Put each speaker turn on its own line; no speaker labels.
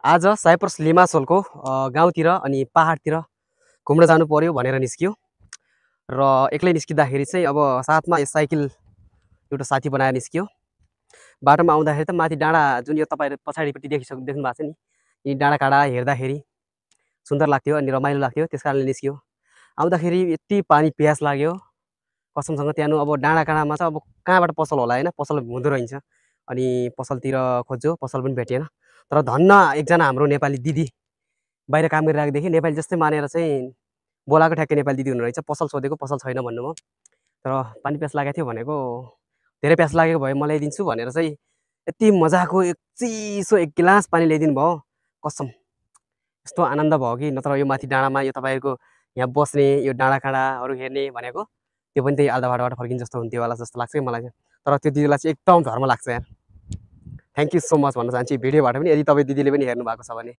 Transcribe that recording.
आज साइप्रस लिमासोलको गाउँतिर अनि पहाडतिर घुम्न जानु पर्यो भनेर निस्कियो र एक्लै निस्किँदाखेरि चाहिँ अब साथमा साइकल एउटा साथी बनाएर निस्कियो। बाटोमा आउँदाखेरि त माथि डाँडा जुन यो तपाईँहरू पछाडिपट्टि देख्नु भएको छ नि, यी डाँडाकाँडा हेर्दाखेरि सुन्दर लाग्थ्यो अनि रमाइलो लाग्थ्यो, त्यस कारणले निस्कियो। आउँदाखेरि यति पानी प्यास लाग्यो कसमसँग। त्यहाँ अब डाँडाकाँडामा चाहिँ अब कहाँबाट पसल होला होइन, पसल हुँदो रहेछ। अनि पसलतिर खोज्यो, पसल पनि भेटिएन। तर धन्न एकजना हाम्रो नेपाली दिदी बाहिर काम गरिरहेको देखेँ, नेपाली जस्तै मानेर चाहिँ बोलाएको ठ्याक्कै नेपाली दिदी हुनुहुरहेछ। पसल सोधेको, पसल छैन भन्नुभयो। तर पानी प्यास लागेको थियो भनेको, धेरै प्यास लागेको भए म ल्याइदिन्छु भनेर चाहिँ यति मजाको एक चिसो एक गिलास पानी ल्याइदिनु भयो। कसम यस्तो आनन्द भयो कि नत्र यो माथि डाँडामा यो तपाईँहरूको यहाँ बस्ने, यो डाँडाकाँडाहरू हेर्ने भनेको त्यो पनि त्यही आधाबाटोबाट फर्किन्छ जस्तो हुन्थ्यो होला जस्तो लाग्छ कि मलाई चाहिँ। तर त्यो दिदीलाई चाहिँ एकदम धर्म लाग्छ यार। थ्याङ्क यू सो मच भन्न चाहन्छु भिडियोबाट पनि, यदि तपाईँ दिदीले पनि हेर्नु भएको छ भने।